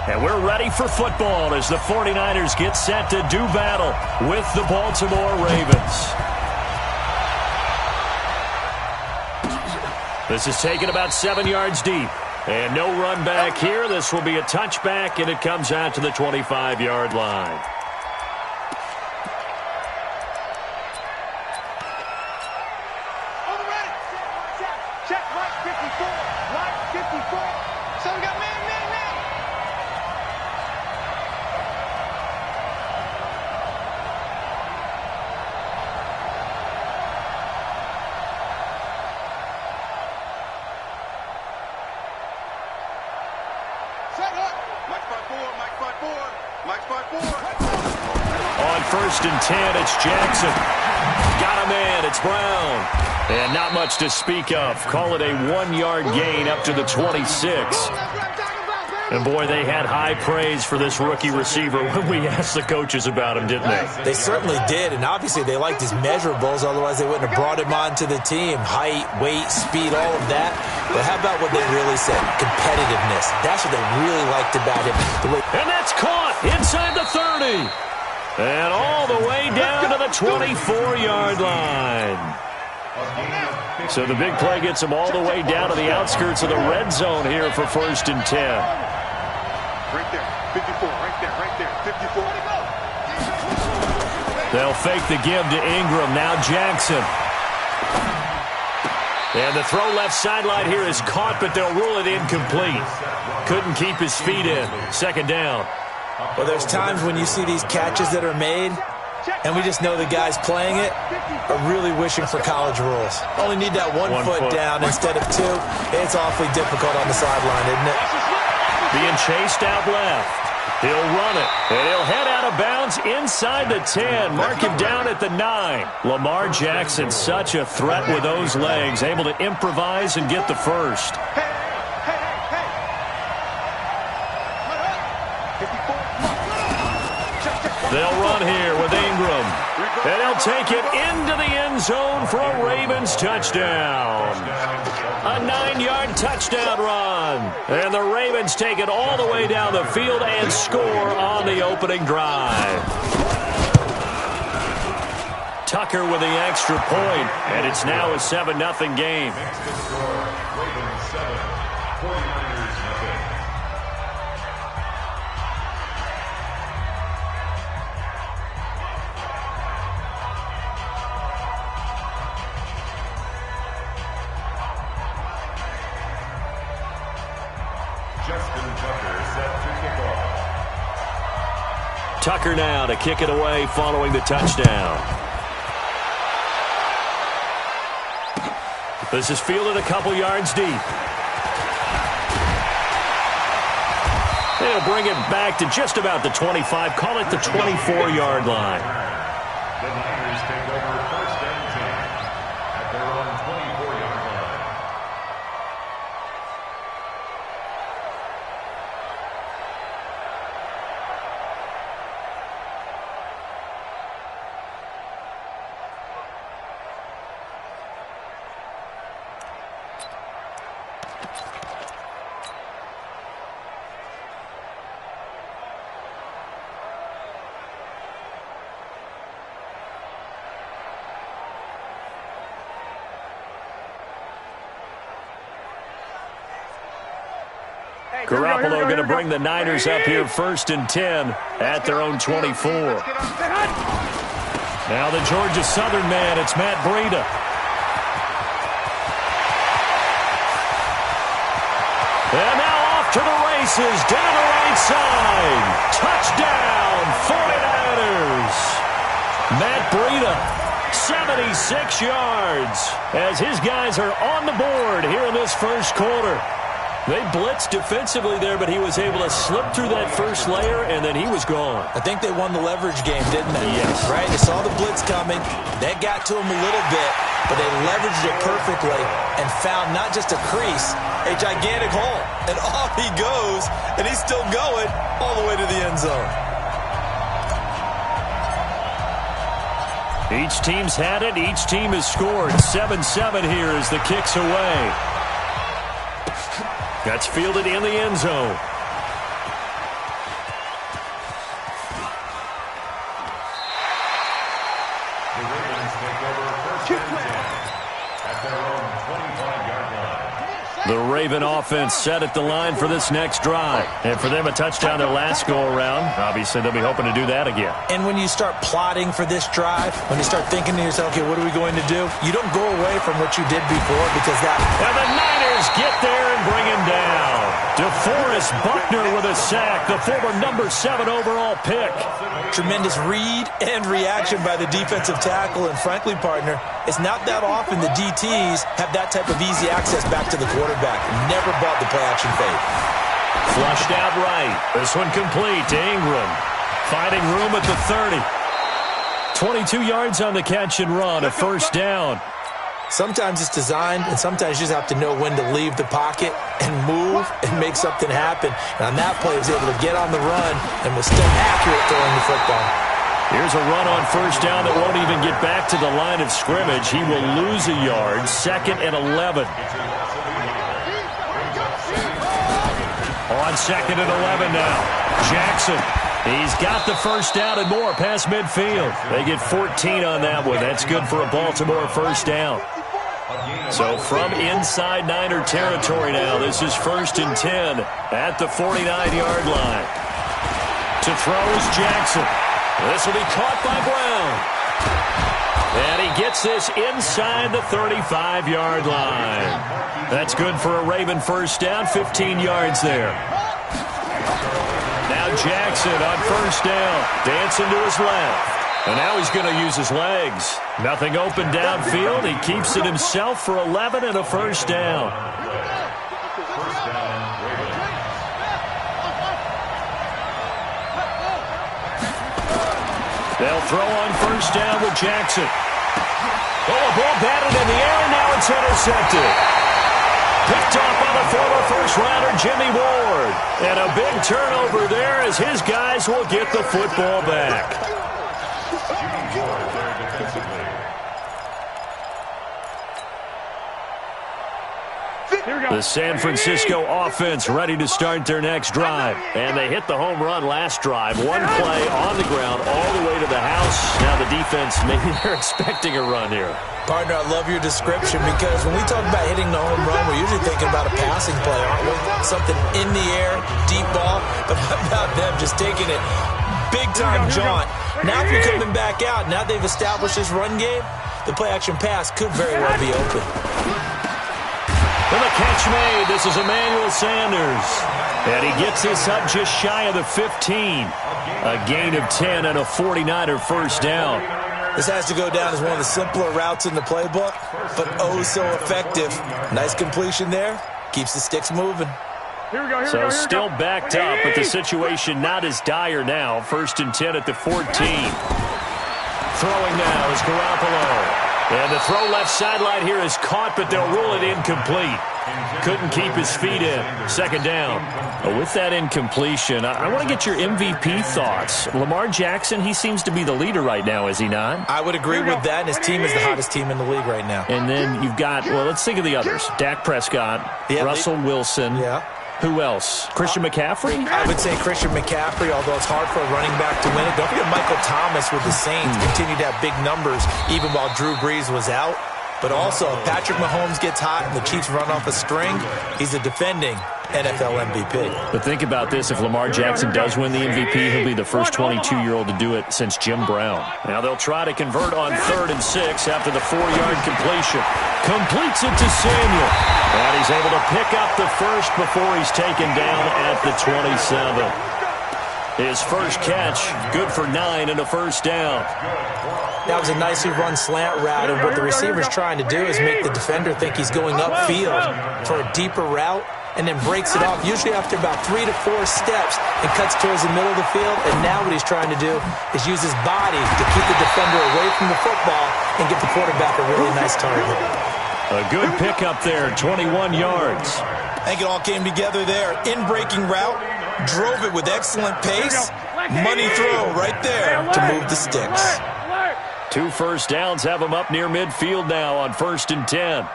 And we're ready for football as the 49ers get set to do battle with the Baltimore Ravens. This is taken about 7 yards deep. And no run back here. This will be a touchback, and it comes out to the 25-yard line. Check right 54. Right 54. So we got man. On 1st and 10, it's Jackson. Got a man, it's Brown. And not much to speak of. Call it a 1-yard gain up to the 26. And boy, they had high praise for this rookie receiver when we asked the coaches about him, didn't they? They certainly did, and obviously they liked his measurables, otherwise they wouldn't have brought him onto the team. Height, weight, speed, all of that. But how about what they really said? Competitiveness. That's what they really liked about him. And that's caught inside the 30. And all the way down to the 24-yard line. So the big play gets them all the way down to the outskirts of the red zone here for 1st and 10. Right there, 54, right there, 54. They'll fake the give to Ingram. Now Jackson. And the throw left sideline here is caught, but they'll rule it incomplete. Couldn't keep his feet in. 2nd down. Well, there's times when you see these catches that are made, and we just know the guys playing it are really wishing for college rules. Only need that one foot down instead of 2. It's awfully difficult on the sideline, isn't it? Being chased out left. He'll run it, and he'll head out of bounds inside the 10. Mark him down at the 9. Lamar Jackson, such a threat with those legs, able to improvise and get the first. They'll run here with Ingram. And he'll take it into the end zone for a Ravens touchdown. A 9-yard touchdown run. And the Ravens take it all the way down the field and score on the opening drive. Tucker with the extra point, and it's now a 7-0 game. Tucker now to kick it away following the touchdown. This is fielded a couple yards deep. They'll bring it back to just about the 25. Call it the 24-yard line. The Niners take over 1st and 10 at their own 24-yard line. Garoppolo going to bring the Niners up here 1st and 10 at their own 24. Now the Georgia Southern man, it's Matt Breida. And now off to the races, down the right side. Touchdown, 49ers. Matt Breida, 76 yards, as his guys are on the board here in this first quarter. They blitzed defensively there, but he was able to slip through that first layer, and then he was gone. I think they won the leverage game, didn't they? Yes. Right? They saw the blitz coming. That got to him a little bit, but they leveraged it perfectly and found not just a crease, a gigantic hole. And off he goes, and he's still going all the way to the end zone. Each team's had it. Each team has scored. 7-7 here as the kick's away. That's fielded in the end zone. The Raven offense set at the line for this next drive. And for them, a touchdown their last go-around. Obviously, they'll be hoping to do that again. And when you start plotting for this drive, when you start thinking to yourself, okay, what are we going to do? You don't go away from what you did before because that... And the Niners get there and bring him down. DeForest Buckner with a sack, the former number 7 overall pick. Tremendous read and reaction by the defensive tackle. And frankly, partner, it's not that often the DTs have that type of easy access back to the quarterback. Never bought the play-action fade. Flushed out right. This one complete to Ingram. Finding room at the 30. 22 yards on the catch and run, a first down. Sometimes it's designed, and sometimes you just have to know when to leave the pocket and move and make something happen. And on that play, he was able to get on the run and was still accurate throwing the football. Here's a run on first down that won't even get back to the line of scrimmage. He will lose a yard, 2nd and 11. On 2nd and 11 now. Jackson. He's got the first down and more past midfield. They get 14 on that one. That's good for a Baltimore first down. So from inside Niner territory now, this is 1st and 10 at the 49-yard line. To throw is Jackson. This will be caught by Brown. And he gets this inside the 35-yard line. That's good for a Raven first down, 15 yards there. Now Jackson on first down, dancing to his left. And now he's going to use his legs. Nothing open downfield. He keeps it himself for 11 and a first down. They'll throw on first down with Jackson. Oh, a ball batted in the air, and now it's intercepted. Picked off by the former first-rounder Jimmy Ward. And a big turnover there as his guys will get the football back. The San Francisco offense ready to start their next drive. And they hit the home run last drive. One play on the ground all the way to the house. Now the defense, maybe they're expecting a run here. Partner, I love your description because when we talk about hitting the home run, we're usually thinking about a passing play, aren't we? Something in the air, deep ball. But how about them just taking it big-time jaunt? Now if you're coming back out, now they've established this run game, the play-action pass could very well be open. With a catch made, this is Emmanuel Sanders. And he gets this up just shy of the 15. A gain of 10 and a 49er first down. This has to go down as one of the simpler routes in the playbook, but oh so effective. Nice completion there. Keeps the sticks moving. So still backed up, but the situation not as dire now. 1st and 10 at the 14. Throwing now is Garoppolo. And the throw left sideline here is caught, but they'll rule it incomplete. Couldn't keep his feet in. 2nd down. With that incompletion, I want to get your MVP thoughts. Lamar Jackson, he seems to be the leader right now, is he not? I would agree with that, and his team is the hottest team in the league right now. And then you've got, well, let's think of the others. Dak Prescott, Russell Wilson. Yeah. Who else? Christian McCaffrey? I would say Christian McCaffrey, although it's hard for a running back to win it. Don't forget Michael Thomas with the Saints continued to have big numbers even while Drew Brees was out. But also, if Patrick Mahomes gets hot and the Chiefs run off a string, he's a defending NFL MVP. But think about this. If Lamar Jackson does win the MVP, he'll be the first 22-year-old to do it since Jim Brown. Now they'll try to convert on 3rd and 6 after the 4-yard completion. Completes it to Samuel. And he's able to pick up the first before he's taken down at the 27. His first catch, good for 9 and a first down. That was a nicely run slant route, and what the receiver's trying to do is make the defender think he's going upfield for a deeper route, and then breaks it off, usually after about 3 to 4 steps, and cuts towards the middle of the field. And now what he's trying to do is use his body to keep the defender away from the football and get the quarterback a really nice target. A good pickup there, 21 yards. I think it all came together there. In-breaking route, drove it with excellent pace. Money throw right there to move the sticks. 2 first downs have him up near midfield now on 1st and 10.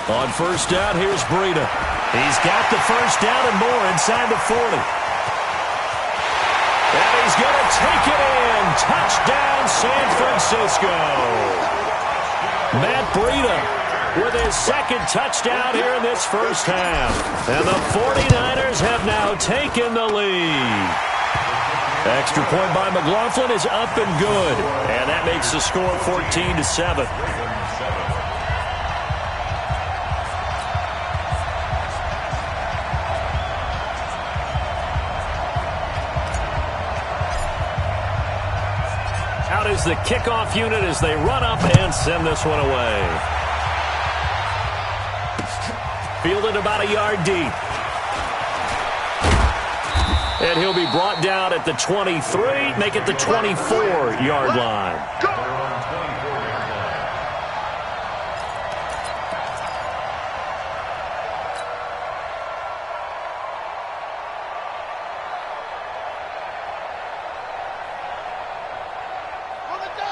On first down, here's Breida. He's got the first down and more inside the 40. And he's going to take it in. Touchdown, San Francisco. Matt Breida with his second touchdown here in this first half. And the 49ers have now taken the lead. Extra point by McLaughlin is up and good. And that makes the score 14-7. Out is the kickoff unit as they run up and send this one away. Fielded about a yard deep. And he'll be brought down at the 23, make it the 24-yard line.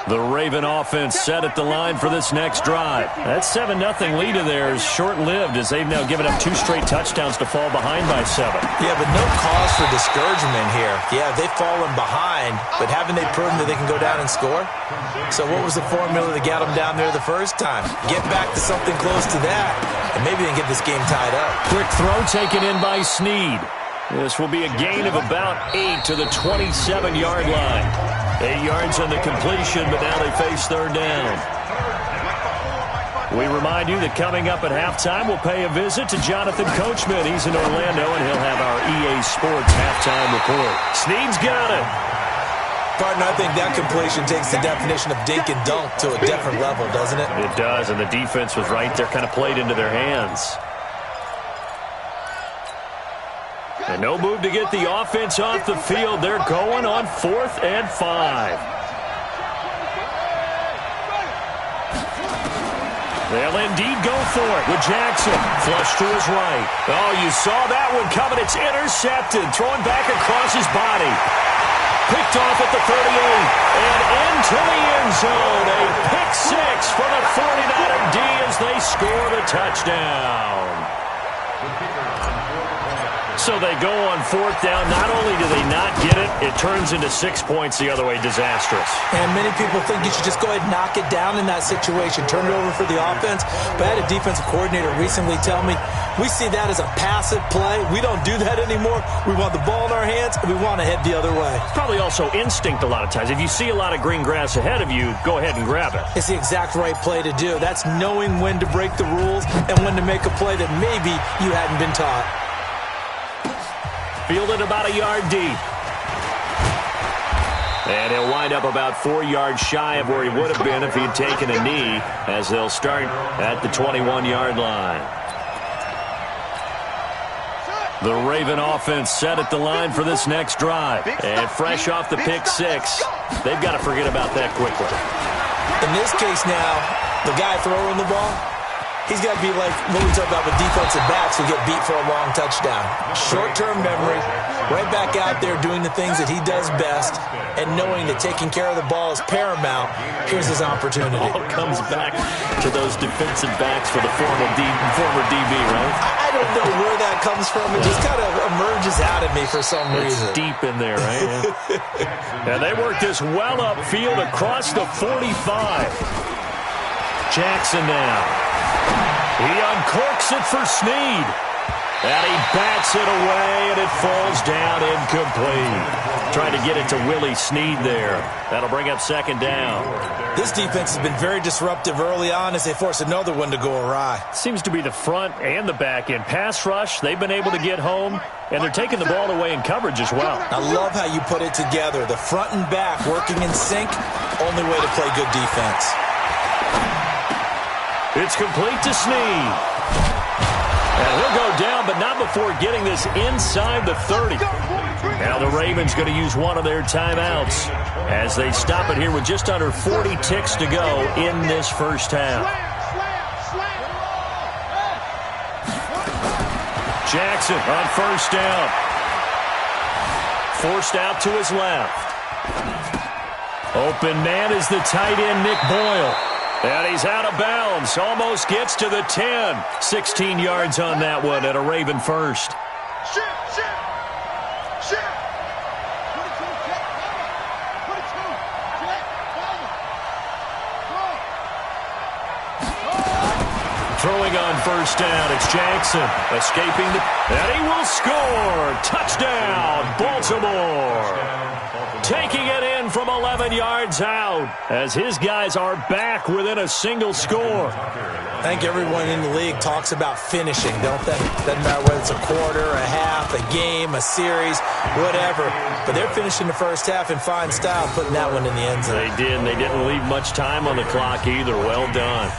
The Raven offense set at the line for this next drive. That 7-0 lead of theirs short-lived as they've now given up 2 straight touchdowns to fall behind by 7. Yeah, but no cause for discouragement here. Yeah, they've fallen behind, but haven't they proven that they can go down and score? So what was the formula that got them down there the first time? Get back to something close to that, and maybe they can get this game tied up. Quick throw taken in by Snead. This will be a gain of about 8 to the 27-yard line. 8 yards on the completion, but now they face third down. We remind you that coming up at halftime, we'll pay a visit to Jonathan Coachman. He's in Orlando, and he'll have our EA Sports halftime report. Snead's got it. Partner, I think that completion takes the definition of dink and dunk to a different level, doesn't it? It does, and the defense was right there, kind of played into their hands. And no move to get the offense off the field. They're going on 4th and 5. They'll indeed go for it with Jackson. Flush to his right. Oh, you saw that one coming. It's intercepted. Thrown back across his body. Picked off at the 38. And into the end zone. A pick 6 for the 49er D as they score the touchdown. So they go on 4th down. Not only do they not get it, it turns into 6 points the other way. Disastrous. And many people think you should just go ahead and knock it down in that situation. Turn it over for the offense. But I had a defensive coordinator recently tell me, we see that as a passive play. We don't do that anymore. We want the ball in our hands, and we want to head the other way. Probably also instinct a lot of times. If you see a lot of green grass ahead of you, go ahead and grab it. It's the exact right play to do. That's knowing when to break the rules and when to make a play that maybe you hadn't been taught. Fielded about a yard deep. And he'll wind up about 4 yards shy of where he would have been if he had taken a knee, as they'll start at the 21-yard line. The Raven offense set at the line for this next drive. And fresh off the pick 6, they've got to forget about that quickly. In this case now, the guy throwing the ball, he's got to be like what we talk about with defensive backs who get beat for a long touchdown. Short-term memory, right back out there doing the things that he does best, and knowing that taking care of the ball is paramount. Here's his opportunity. It all comes back to those defensive backs for the former DB, right? I don't know where that comes from. It just kind of emerges out of me for some reason. It's deep in there, right? And they work this well upfield across the 45. Jackson now. He uncorks it for Snead. And he bats it away, and it falls down incomplete. Trying to get it to Willie Snead there. That'll bring up 2nd down. This defense has been very disruptive early on as they force another one to go awry. Seems to be the front and the back end. Pass rush, they've been able to get home, and they're taking the ball away in coverage as well. I love how you put it together. The front and back working in sync, only way to play good defense. It's complete to Snead. And he'll go down, but not before getting this inside the 30. Now the Ravens going to use one of their timeouts as they stop it here with just under 40 ticks to go in this first half. Jackson on 1st down. Forced out to his left. Open man is the tight end, Nick Boyle. And he's out of bounds. Almost gets to the 10. 16 yards on that one at a Raven first. Throwing on first down, it's Jackson. Escaping, and he will score. Touchdown, Baltimore. Taking it in from 11 yards out as his guys are back within a single score. I think everyone in the league talks about finishing, don't they? Doesn't matter whether it's a quarter, a half, a game, a series, whatever. But they're finishing the first half in fine style, putting that one in the end zone. They did, and they didn't leave much time on the clock either. Well done.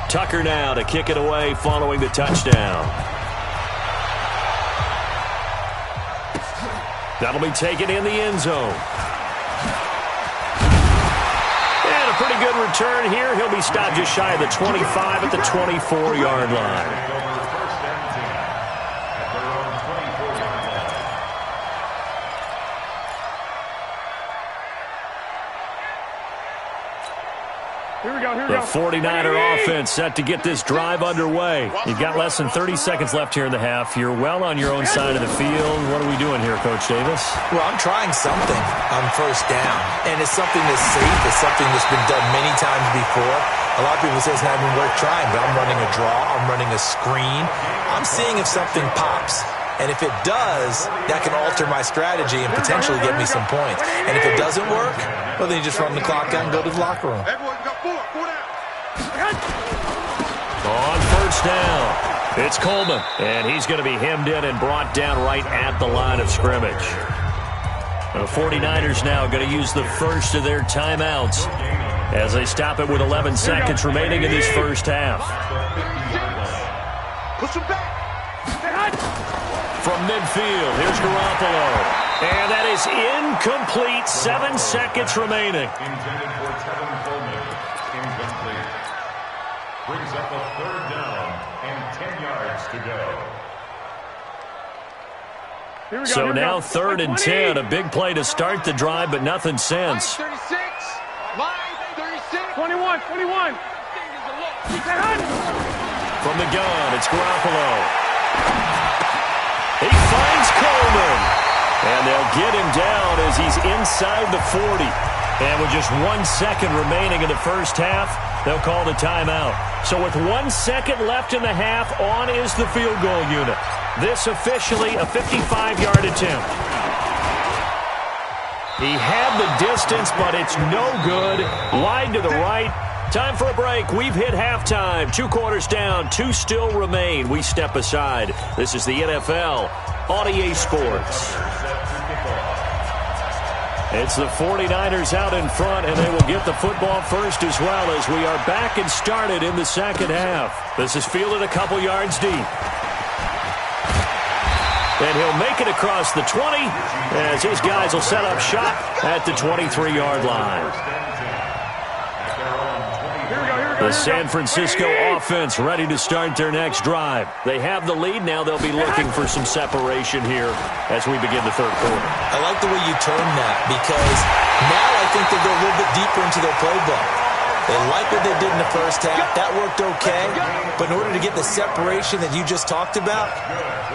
Tucker now to kick it away following the touchdown. That'll be taken in the end zone. And a pretty good return here. He'll be stopped just shy of the 25 at the 24-yard line. The 49er offense set to get this drive underway. You've got less than 30 seconds left here in the half. You're well on your own side of the field. What are we doing here, Coach Davis? Well, I'm trying something on first down, and it's something that's safe. It's something that's been done many times before. A lot of people say it's not even worth trying, but I'm running a draw. I'm running a screen. I'm seeing if something pops. And if it does, that can alter my strategy and potentially get me some points. And if it doesn't work, well, then you just run the clock out and go to the locker room. On first down, it's Coleman. And he's going to be hemmed in and brought down right at the line of scrimmage. The 49ers now going to use the first of their timeouts as they stop it with 11 seconds remaining in this first half. Push him back. From midfield, here's Garoppolo. And that is incomplete. 7 seconds remaining. Intended for Tevin Coleman. Incomplete. Brings up a third down and 10 yards to go. So now 3rd and 10. A big play to start the drive, but nothing since. 36. Line 36. 21. From the gun, it's Garoppolo. He finds Coleman. And they'll get him down as he's inside the 40. And with just 1 second remaining in the first half, they'll call the timeout. So with 1 second left in the half, on is the field goal unit. This officially a 55-yard attempt. He had the distance, but it's no good. Wide to the right. Time for a break. We've hit halftime. 2 quarters down. 2 still remain. We step aside. This is the NFL on EA Sports. It's the 49ers out in front, and they will get the football first as well as we are back and started in the second half. This is fielded a couple yards deep. And he'll make it across the 20 as his guys will set up shop at the 23-yard line. The San Francisco offense ready to start their next drive. They have the lead. Now they'll be looking for some separation here as we begin the third quarter. I like the way you term that because now I think they'll go a little bit deeper into their playbook. They like what they did in the first half. That worked okay. But in order to get the separation that you just talked about,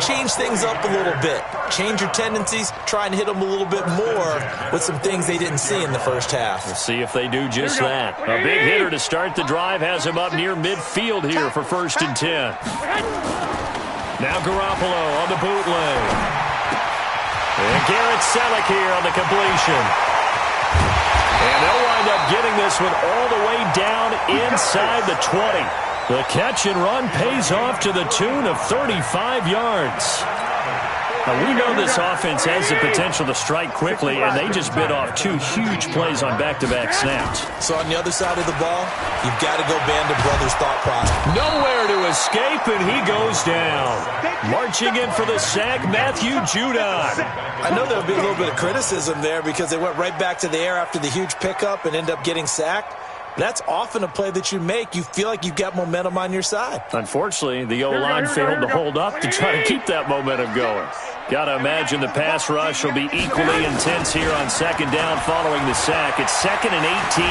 change things up a little bit. Change your tendencies. Try and hit them a little bit more with some things they didn't see in the first half. We'll see if they do just that. A big hitter to start the drive has him up near midfield here for 1st and 10. Now Garoppolo on the bootleg. And Garrett Selleck here on the completion. And they'll wind up getting this one all the way down inside the 20. The catch and run pays off to the tune of 35 yards. Now, we know this offense has the potential to strike quickly, and they just bit off 2 huge plays on back-to-back snaps. So on the other side of the ball, you've got to go Band of Brothers thought process. Nowhere to escape, and he goes down. Marching in for the sack, Matthew Judon. I know there'll be a little bit of criticism there because they went right back to the air after the huge pickup and end up getting sacked. That's often a play that you make. You feel like you've got momentum on your side. Unfortunately, the O-line failed to hold up to try to keep that momentum going. Got to imagine the pass rush will be equally intense here on second down following the sack. It's 2nd and 18.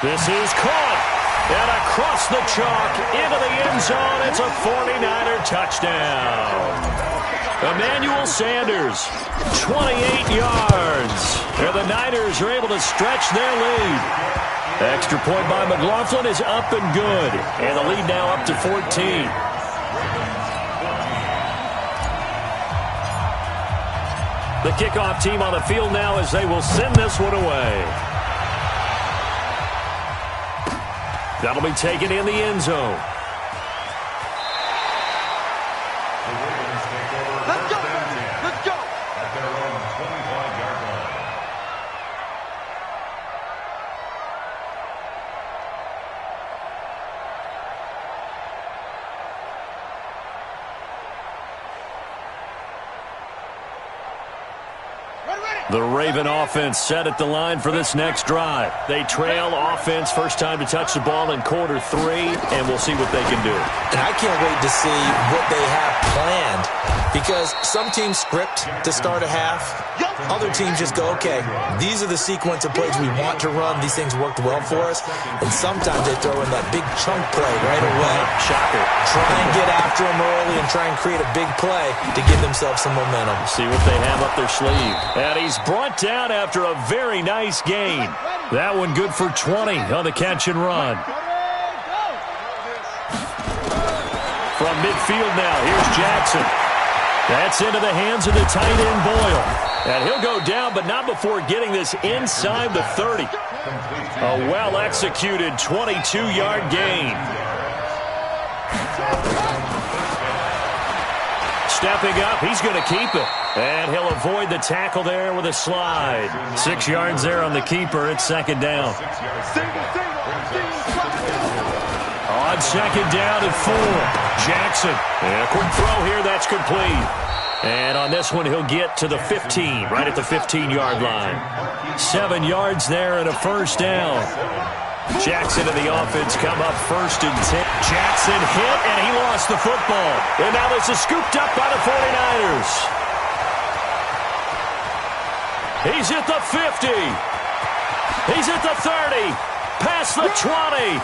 This is caught. And across the chalk into the end zone. It's a 49er touchdown. Emmanuel Sanders, 28 yards. And the Niners are able to stretch their lead. Extra point by McLaughlin is up and good. And the lead now up to 14. The kickoff team on the field now as they will send this one away. That'll be taken in the end zone. Let's go, let's go. At their own 25-yard line. The Raven offense set at the line for this next drive. They trail offense, first time to touch the ball in quarter 3, and we'll see what they can do. And I can't wait to see what they have planned, because some teams script to start a half. Other teams just go, okay, these are the sequence of plays we want to run. These things worked well for us. And sometimes they throw in that big chunk play right away. Shocker. Try and get after them early and try and create a big play to give themselves some momentum. See what they have up their sleeve. And he's brought down after a very nice gain. That one good for 20 on the catch and run. From midfield now, here's Jackson. That's into the hands of the tight end Boyle. And he'll go down, but not before getting this inside the 30. A well-executed 22-yard gain. Stepping up, he's going to keep it. And he'll avoid the tackle there with a slide. 6 yards there on the keeper. It's second down. On second down and 4. Jackson. And a quick throw here. That's complete. And on this one, he'll get to the 15, right at the 15-yard line. 7 yards there and a first down. Jackson and the offense come up 1st and 10. Jackson hit, and he lost the football. And now this is scooped up by the 49ers. He's at the 50. He's at the 30. Past the 20.